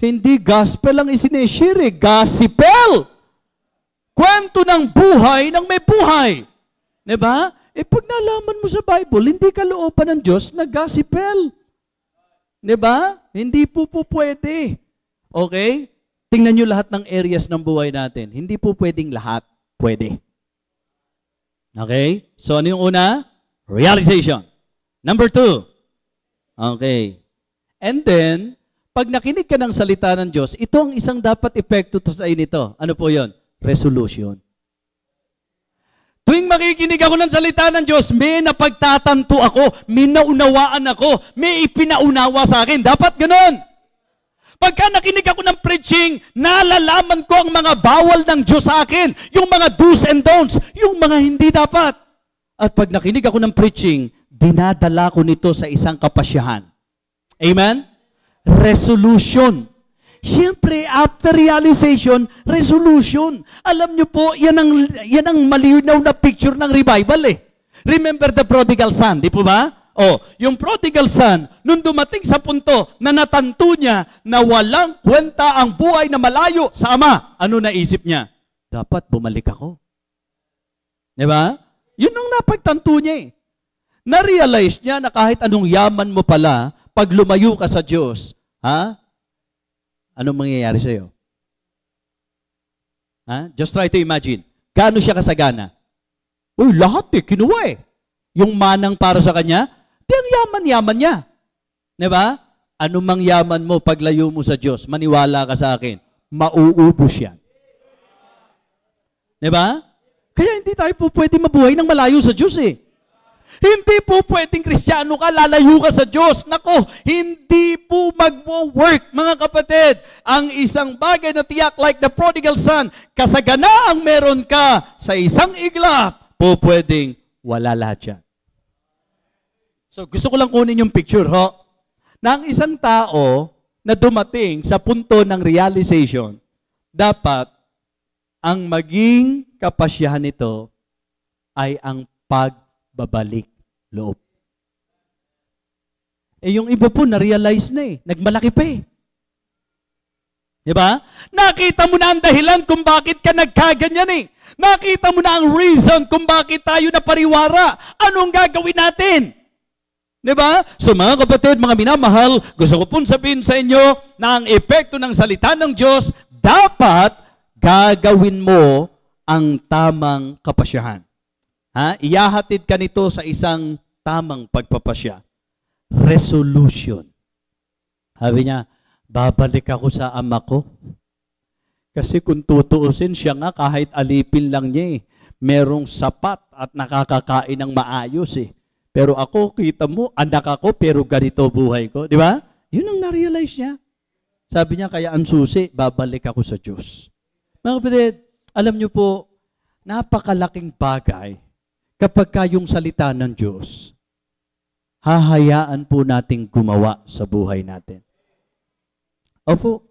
Speaker 1: Hindi gospel ang isineshare, gospel. Kwento ng buhay ng may buhay. Diba? Pag nalaman mo sa Bible, hindi kalooban ng Diyos na gospel. Diba? Hindi po pwede. Okay? Tingnan nyo lahat ng areas ng buhay natin. Hindi po pwedeng lahat pwede. Okay? So ano yung una? Realization. Number 2. Okay. And then, pag nakinig ka ng salita ng Diyos, ito ang isang dapat epekto sa iyo nito. Ano po yon? Resolution. Tuwing makikinig ako ng salita ng Diyos, may napagtatanto ako, may naunawaan ako, may ipinaunawa sa akin. Dapat ganon. Pagka nakinig ako ng preaching, nalalaman ko ang mga bawal ng Diyos sa akin, yung mga do's and don'ts, yung mga hindi dapat. At pag nakinig ako ng preaching, dinadala ko nito sa isang kapasyahan. Amen? Resolution. Siyempre, after realization, resolution. Alam niyo po, yan ang malinaw na picture ng revival eh. Remember the prodigal son, di po ba? Yung prodigal son, nung dumating sa punto na natanto niya na walang kwenta ang buhay na malayo sa ama, ano naisip niya? Dapat bumalik ako. Di ba? Yun ang napagtanto niya eh. Na-realize niya na kahit anong yaman mo pala, pag lumayo ka sa Diyos, anong mangyayari sa iyo? Just try to imagine. Gaano siya kasagana? Uy, lahat kinuha eh. Yung manang para sa kanya, di ang yaman-yaman niya. Diba? Ano mang yaman mo paglayo mo sa Diyos, maniwala ka sa akin, mauubos yan. Diba? Kaya hindi tayo po pwede mabuhay ng malayo sa Diyos eh. Hindi po pwedeng Kristiyano ka, lalayo ka sa Diyos. Nako, hindi po mag-work, mga kapatid. Ang isang bagay na tiyak like the prodigal son, kasaganaang meron ka sa isang iglap, po pwedeng wala lahat yan. So gusto ko lang kunin yung picture, na ang isang tao na dumating sa punto ng realization, dapat ang maging kapasyahan nito ay ang pagbabalik loob. Yung iba po, na-realize na eh. Nagmalaki pa eh. Diba? Nakita mo na ang dahilan kung bakit ka nagkaganyan eh. Nakita mo na ang reason kung bakit tayo napariwara. Anong gagawin natin? Diba? So mga kapatid, mga minamahal, gusto ko pong sabihin sa inyo na ang epekto ng salita ng Diyos, dapat gagawin mo ang tamang kapasyahan. Iyahatid ka nito sa isang tamang pagpapasya. Resolution. Sabi niya, babalik ako sa ama ko. Kasi kung tutuusin siya nga, kahit alipin lang niya merong sapat at nakakakain ng maayos Pero ako, kita mo, anak ako, pero ganito buhay ko. Di ba? Yun ang na-realize niya. Sabi niya, kaya ang susi, babalik ako sa Diyos. Mga kapatid, alam niyo po, napakalaking bagay kapag yung salita ng Diyos, hahayaan po nating gumawa sa buhay natin. Opo.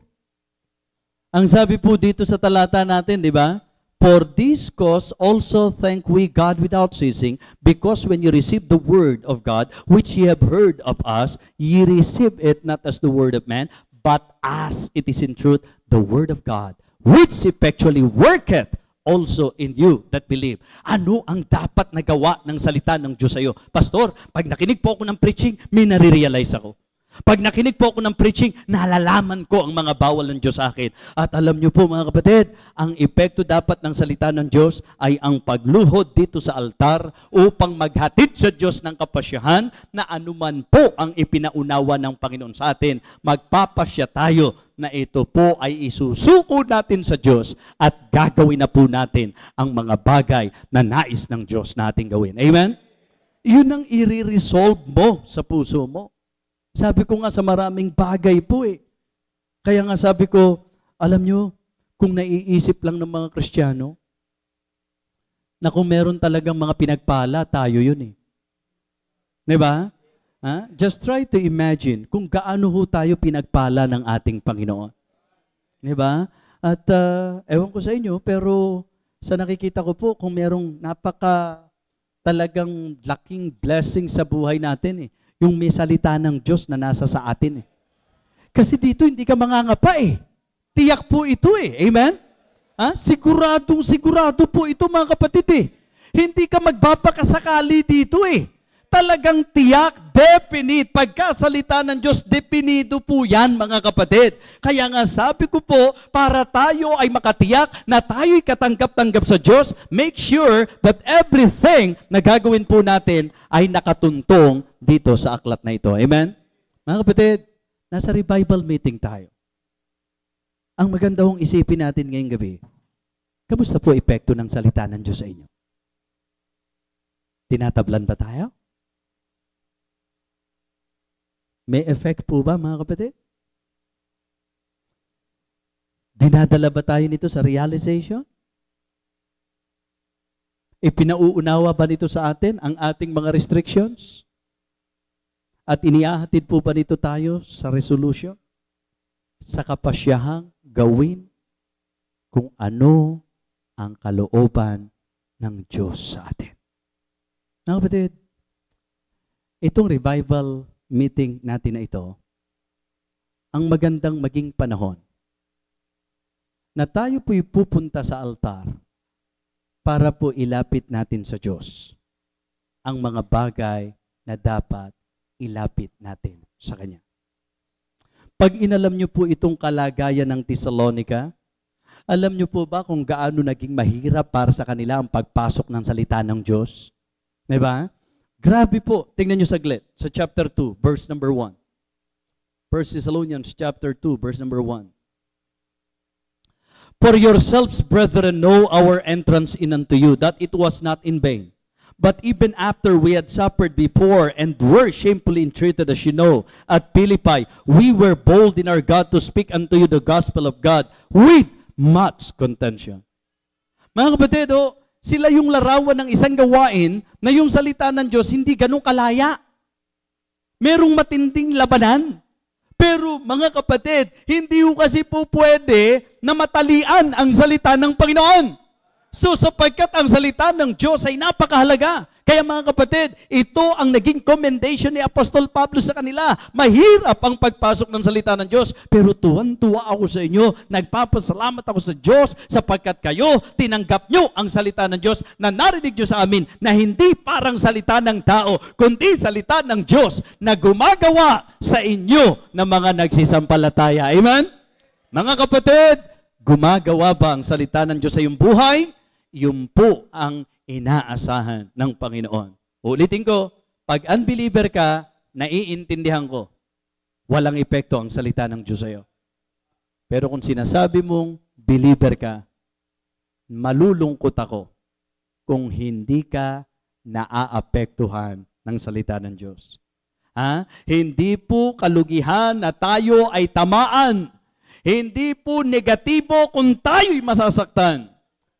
Speaker 1: Ang sabi po dito sa talata natin, di ba? For this cause also thank we God without ceasing, because when you receive the word of God, which ye have heard of us, ye receive it not as the word of man, but as it is in truth the word of God, which effectually worketh also in you that believe. Ano ang dapat nagawa ng salita ng Diyos sa iyo? Pastor, pag nakinig po ako ng preaching, may nare-realize ako. Pag nakinig po ako ng preaching, nalalaman ko ang mga bawal ng Diyos sa akin. At alam niyo po mga kapatid, ang epekto dapat ng salita ng Diyos ay ang pagluhod dito sa altar upang maghatid sa Diyos ng kapasyahan na anuman po ang ipinaunawa ng Panginoon sa atin, magpapasya tayo na ito po ay isusuko natin sa Diyos at gagawin na po natin ang mga bagay na nais ng Diyos natin gawin. Amen? Yun ang i-resolve mo sa puso mo. Sabi ko nga sa maraming bagay po eh. Kaya nga sabi ko, alam nyo, kung naiisip lang ng mga Kristiyano, na kung meron talagang mga pinagpala, tayo yun eh. Diba? Ha? Just try to imagine kung gaano ho tayo pinagpala ng ating Panginoon. Diba? At ewan ko sa inyo, pero sa nakikita ko po, kung merong talagang laking blessing sa buhay natin eh, yung may salita ng Diyos na nasa sa atin eh. Kasi dito hindi ka mangangapa eh. Tiyak po ito eh. Amen? Ha? Sigurado po ito mga kapatid eh. Hindi ka magbabakasakali dito eh. Talagang tiyak, definite. Pagkasalita ng Diyos, definido po yan mga kapatid. Kaya nga sabi ko po, para tayo ay makatiyak na tayo'y katanggap-tanggap sa Diyos, make sure that everything na gagawin po natin ay nakatuntong dito sa aklat na ito. Amen? Mga kapatid, nasa revival meeting tayo. Ang maganda hong isipin natin ngayong gabi, kamusta po epekto ng salita ng Diyos sa inyo? Tinatablan ba tayo? May effect po ba mga kapatid? Dinadala ba tayo nito sa realization? Ipinauunawa ba nito sa atin ang ating mga restrictions? At inihahatid po ba nito tayo sa resolution? Sa kapasyahang gawin kung ano ang kalooban ng Diyos sa atin. Mga kapatid, itong revival meeting natin na ito, ang magandang maging panahon na tayo po'y pupunta sa altar para po ilapit natin sa Diyos ang mga bagay na dapat ilapit natin sa Kanya. Pag inalam niyo po itong kalagayan ng Thessalonica, alam niyo po ba kung gaano naging mahirap para sa kanila ang pagpasok ng salita ng Diyos? Diba? Grabe po. Tingnan nyo saglit. Sa chapter 2, verse number 1. 1 Thessalonians chapter 2, verse number 1. For yourselves, brethren, know our entrance in unto you, that it was not in vain. But even after we had suffered before and were shamefully entreated, as you know, at Philippi, we were bold in our God to speak unto you the gospel of God with much contention. Mga kapatid, sila yung larawan ng isang gawain na yung salita ng Diyos hindi ganun kalaya. Merong matinding labanan. Pero mga kapatid, hindi ko kasi po pwede na matalian ang salita ng Panginoon. So sapagkat ang salita ng Diyos ay napakahalaga. Kaya mga kapatid, ito ang naging commendation ni Apostol Pablo sa kanila. Mahirap ang pagpasok ng salita ng Diyos, pero tuwan-tuwa ako sa inyo. Nagpapasalamat ako sa Diyos sapagkat kayo, tinanggap nyo ang salita ng Diyos na narinig nyo sa amin na hindi parang salita ng tao, kundi salita ng Diyos na gumagawa sa inyo ng mga nagsisampalataya. Amen? Mga kapatid, gumagawa ba ang salita ng Diyos sa iyong buhay? Yun po ang inaasahan ng Panginoon. Ulitin ko, pag unbeliever ka, naiintindihan ko, walang epekto ang salita ng Diyos sa'yo. Pero kung sinasabi mong believer ka, malulungkot ako kung hindi ka naaapektuhan ng salita ng Diyos. Hindi po kalugihan na tayo ay tamaan. Hindi po negatibo kung tayo'y masasaktan.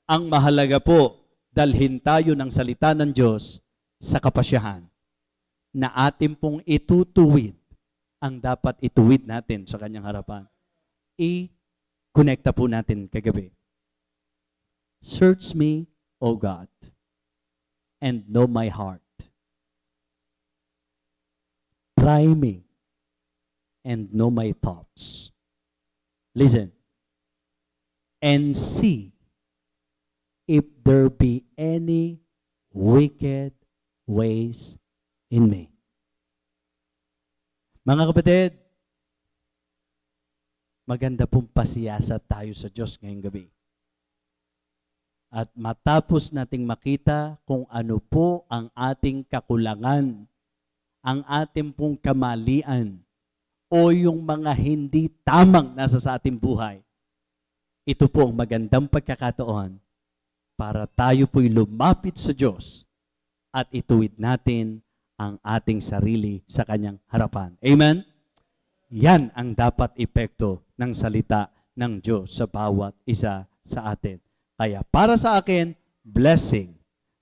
Speaker 1: Ang mahalaga po, dalhin tayo ng salita ng Diyos sa kapasyahan na atin pong itutuwid ang dapat ituwid natin sa kanyang harapan. I-connecta po natin kagabi. Search me, O God, and know my heart. Try me and know my thoughts. Listen. And see if there be any wicked ways in me. Mga kapatid, maganda pong pasiyasat tayo sa Diyos ngayong gabi. At matapos nating makita kung ano po ang ating kakulangan, ang ating pong kamalian, o yung mga hindi tamang nasa sa ating buhay, ito po ang magandang pagkakataon para tayo po'y lumapit sa Diyos at ituwid natin ang ating sarili sa kanyang harapan. Amen? Yan ang dapat epekto ng salita ng Diyos sa bawat isa sa atin. Kaya para sa akin, blessing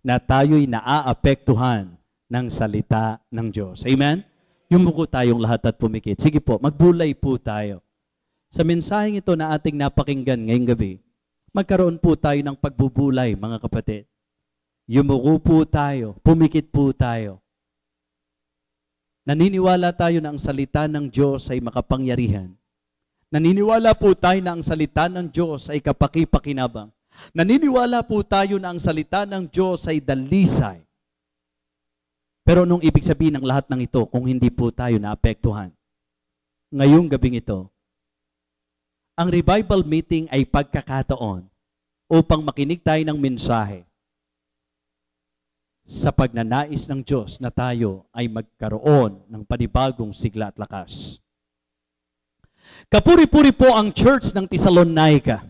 Speaker 1: na tayo'y naaapektuhan ng salita ng Diyos. Amen? Yumuko tayong lahat at pumikit. Sige po, magbulay po tayo. Sa mensaheng ito na ating napakinggan ngayong gabi, magkaroon po tayo ng pagbubulay, mga kapatid. Yumuko po tayo, pumikit po tayo. Naniniwala tayo na ang salita ng Diyos ay makapangyarihan. Naniniwala po tayo na ang salita ng Diyos ay kapaki-pakinabang. Naniniwala po tayo na ang salita ng Diyos ay dalisay. Pero nung ibig sabihin ng lahat ng ito, kung hindi po tayo naapektuhan, ngayong gabing ito, ang revival meeting ay pagkakataon upang makinig tayo ng mensahe sa pagnanais ng Diyos na tayo ay magkaroon ng panibagong sigla at lakas. Kapuri-puri po ang church ng Thessalonica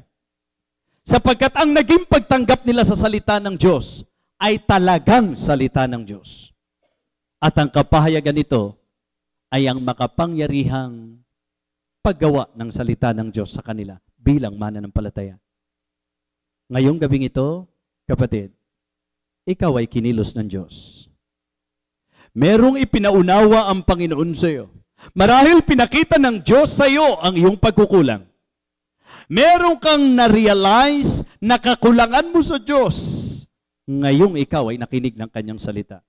Speaker 1: sapagkat ang naging pagtanggap nila sa salita ng Diyos ay talagang salita ng Diyos. At ang kapahayagan nito ay ang makapangyarihang paggawa ng salita ng Diyos sa kanila bilang mananampalataya. Ngayong gabing ito, kapatid, ikaw ay kinilos ng Diyos. Merong ipinaunawa ang Panginoon sa iyo. Marahil pinakita ng Diyos sa iyo ang iyong pagkukulang. Merong kang na-realize na kakulangan mo sa Diyos. Ngayong ikaw ay nakinig ng kanyang salita.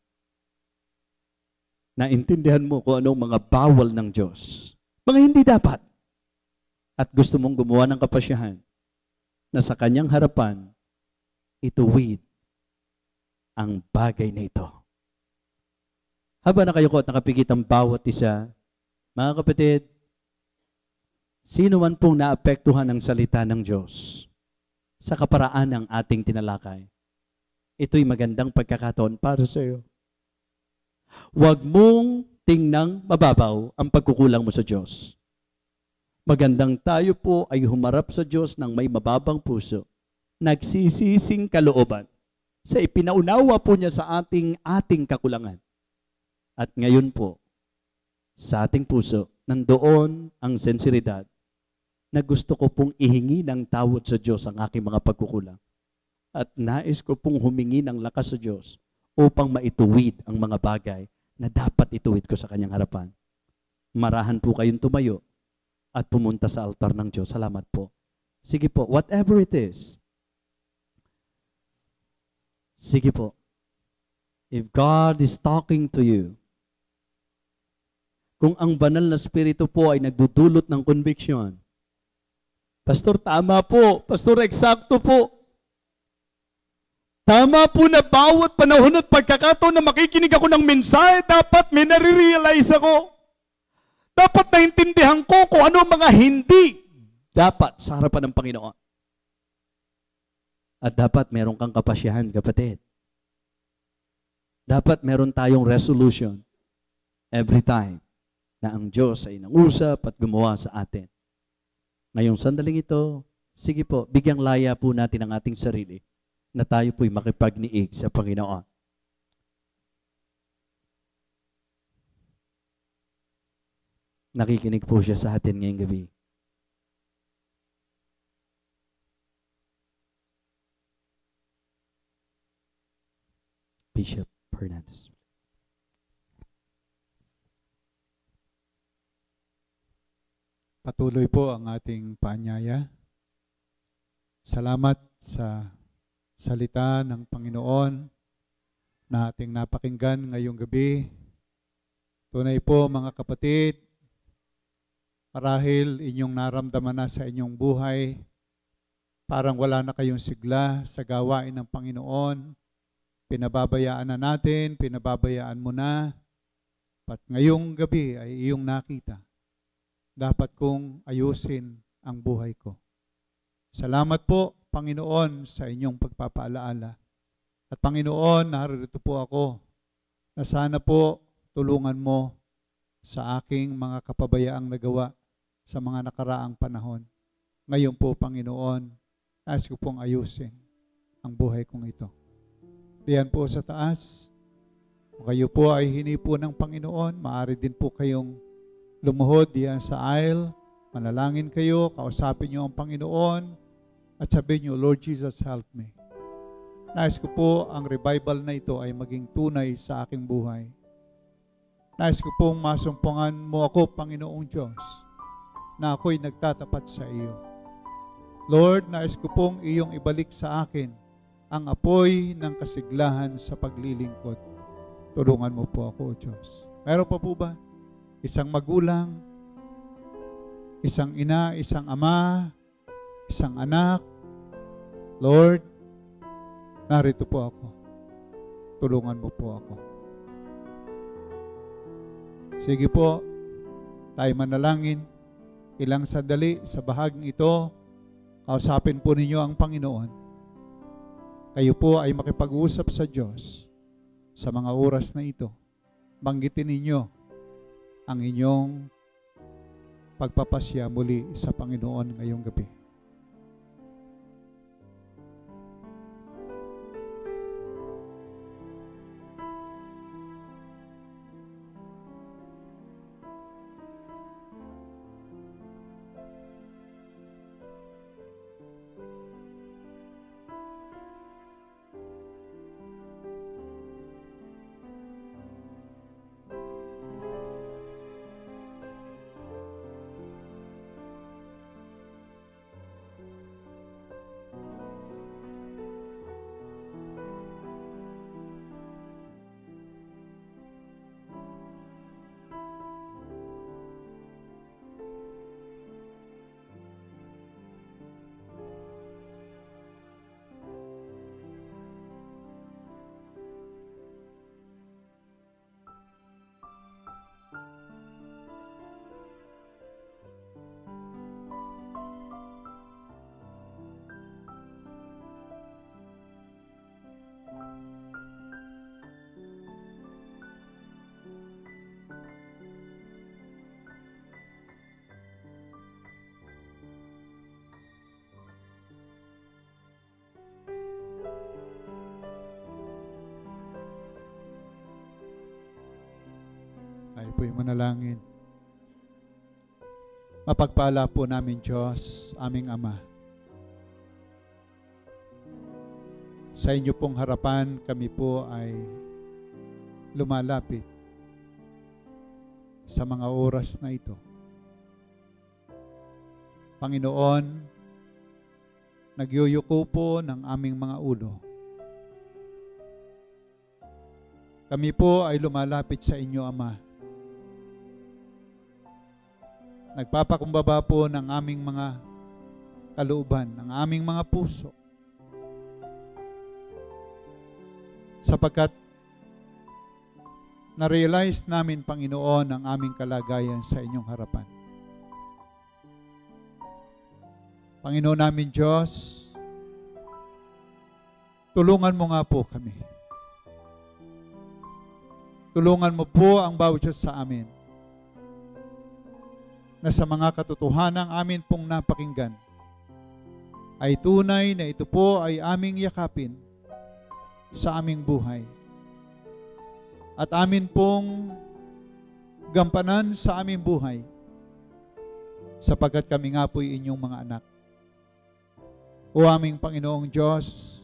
Speaker 1: Naintindihan mo kung anong mga bawal ng Diyos. Mga hindi dapat. At gusto mong gumawa ng kapasyahan na sa kanyang harapan, ituwid ang bagay na ito. Habang nakayuko at nakapikit ang bawat isa, mga kapatid, sino man pong naapektuhan ng salita ng Diyos sa kaparaan ng ating tinalakay, ito'y magandang pagkakataon para sa iyo. Huwag mong tingnang mababaw ang pagkukulang mo sa Diyos. Magandang tayo po ay humarap sa Diyos ng may mababang puso, nagsisising kalooban, sa ipinaunawa po niya sa ating kakulangan. At ngayon po, sa ating puso, nandoon ang sensiridad na gusto ko pong ihingi ng tawad sa Diyos ang aking mga pagkukulang. At nais ko pong humingi ng lakas sa Diyos upang maituwid ang mga bagay na dapat ituwid ko sa kanyang harapan. Marahan po kayong tumayo at pumunta sa altar ng Diyos. Salamat po. Sige po, whatever it is. Sige po. If God is talking to you, kung ang banal na spirito po ay nagdudulot ng conviction, Pastor, tama po. Pastor, eksakto po. Tama po na bawat panahon at pagkakataon na makikinig ako ng mensahe, dapat may nare-realize ako. Dapat naintindihan ko kung ano mga hindi dapat sa harapan ng Panginoon. At dapat meron kang kapasyahan, kapatid. Dapat meron tayong resolution every time na ang Diyos ay nangusap at gumawa sa atin. Ngayong sandaling ito, sige po, bigyang laya po natin ang ating sarili na tayo po'y makipagniig sa Panginoon. Nakikinig po siya sa atin ngayong gabi.
Speaker 2: Bishop Hernandez.
Speaker 3: Patuloy po ang ating paanyaya. Salamat sa salita ng Panginoon na ating napakinggan ngayong gabi. Tunay po mga kapatid, marahil inyong naramdaman na sa inyong buhay, parang wala na kayong sigla sa gawain ng Panginoon. Pinababayaan na natin, pinababayaan mo na. At ngayong gabi ay iyong nakita. Dapat kong ayusin ang buhay ko. Salamat po, Panginoon, sa inyong pagpapaalaala. At Panginoon, narito po ako na sana po tulungan mo sa aking mga kapabayaang nagawa sa mga nakaraang panahon. Ngayon po, Panginoon, nais ko pong ayusin ang buhay kong ito. Diyan po sa taas, kung kayo po ay hinipo ng Panginoon, maaari din po kayong lumuhod diyan sa aisle, manalangin kayo, kausapin niyo ang Panginoon, at sabihin niyo, Lord Jesus, help me. Nais ko po ang revival na ito ay maging tunay sa aking buhay. Nais ko pong masumpungan mo ako, Panginoong Diyos, na ako'y nagtatapat sa iyo. Lord, nais ko pong iyong ibalik sa akin ang apoy ng kasiglahan sa paglilingkod. Tulungan mo po ako, Diyos. Meron pa po ba? Isang magulang, isang ina, isang ama, isang anak. Lord, narito po ako. Tulungan mo po ako. Sige po, tayo manalangin. Ilang sandali sa bahaging ito, kausapin po ninyo ang Panginoon. Kayo po ay makipag-usap sa Diyos sa mga oras na ito. Banggitin ninyo ang inyong pagpapasya muli sa Panginoon ngayong gabi. Tayo po'y manalangin. Mapagpala po namin Diyos, aming Ama. Sa inyo pong harapan, kami po ay lumalapit sa mga oras na ito. Panginoon, nagyuyuko po ng aming mga ulo. Kami po ay lumalapit sa inyo, Ama. Nagpapakumbaba po ng aming mga kalooban, ng aming mga puso. Sapagkat na-realize namin, Panginoon, ang aming kalagayan sa inyong harapan. Panginoon namin Diyos, tulungan mo nga po kami. Tulungan mo po ang bawat Diyos sa amin na sa mga katotohanang amin pong napakinggan ay tunay na ito po ay aming yakapin sa aming buhay. At amin pong gampanan sa aming buhay sapagkat kami nga po'y inyong mga anak. O aming Panginoong Diyos,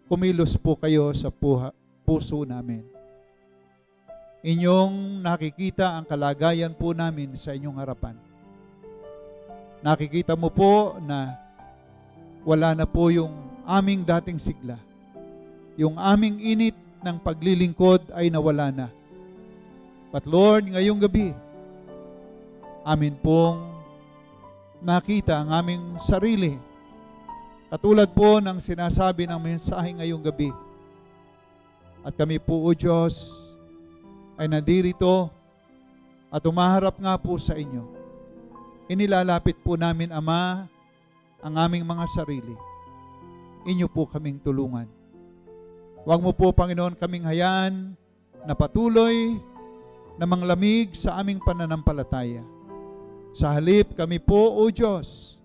Speaker 3: kumilos po kayo sa puso namin. Inyong nakikita ang kalagayan po namin sa inyong harapan. Nakikita mo po na wala na po yung aming dating sigla. Yung aming init ng paglilingkod ay nawala na. But Lord, ngayong gabi, amin pong nakita ang aming sarili. Katulad po ng sinasabi ng mensahe ngayong gabi. At kami po, O Diyos, ay nadirito at umaharap nga po sa inyo. Inilalapit po namin, Ama, ang aming mga sarili. Inyo po kaming tulungan. Huwag mo po, Panginoon, kaming hayaan na patuloy na manglamig sa aming pananampalataya. Sa halip, kami po, O Diyos,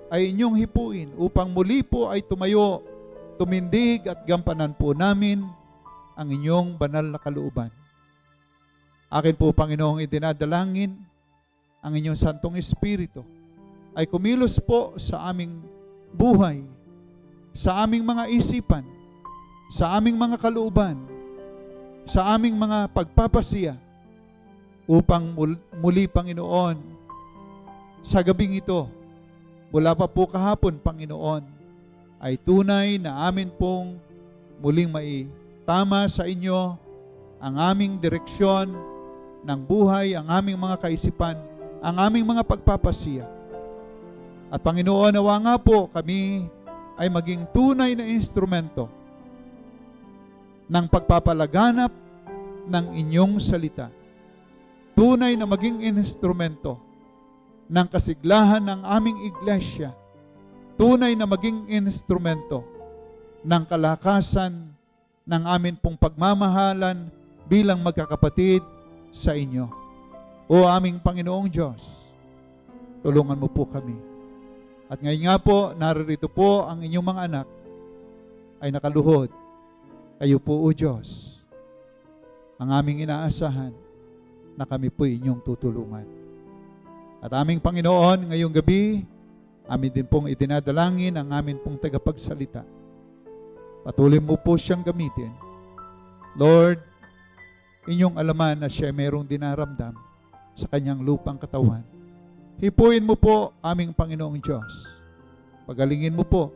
Speaker 3: ay inyong hipuin upang muli po ay tumayo, tumindig at gampanan po namin ang inyong banal na kalooban. Akin po, Panginoong, idinadalangin ang inyong Santong Espiritu ay kumilos po sa aming buhay, sa aming mga isipan, sa aming mga kalooban, sa aming mga pagpapasiya, upang muli, Panginoon, sa gabing ito, mula pa po kahapon, Panginoon, ay tunay na amin pong muling maitama sa inyo ang aming direksyon ng buhay, ang aming mga kaisipan, ang aming mga pagpapasiya. At Panginoon, nawa nga po kami ay maging tunay na instrumento ng pagpapalaganap ng inyong salita. Tunay na maging instrumento ng kasiglahan ng aming iglesia. Tunay na maging instrumento ng kalakasan ng amin pong pagmamahalan bilang magkakapatid sa inyo. O aming Panginoong Diyos, tulungan mo po kami. At ngayon nga po, naririto po ang inyong mga anak ay nakaluhod. Kayo po, O Diyos, ang aming inaasahan na kami po inyong tutulungan. At aming Panginoon, ngayong gabi, amin din pong idinadalangin ang amin pong tagapagsalita. Patuloy mo po siyang gamitin. Lord, inyong alaman na siya merong dinaramdam sa kanyang lupang katawan. Hipuin mo po aming Panginoong Diyos. Pagalingin mo po.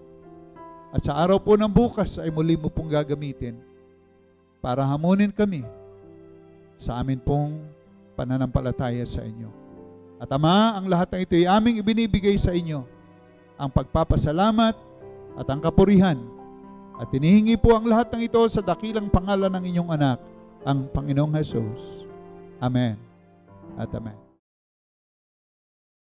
Speaker 3: At sa araw po ng bukas ay muli mo pong gagamitin para hamunin kami sa amin pong pananampalataya sa inyo. At Ama, ang lahat ng ito ay aming ibinibigay sa inyo, ang pagpapasalamat at ang kapurihan. At hinihingi po ang lahat ng ito sa dakilang pangalan ng inyong anak, ang Panginoong Hesus. Amen at amen.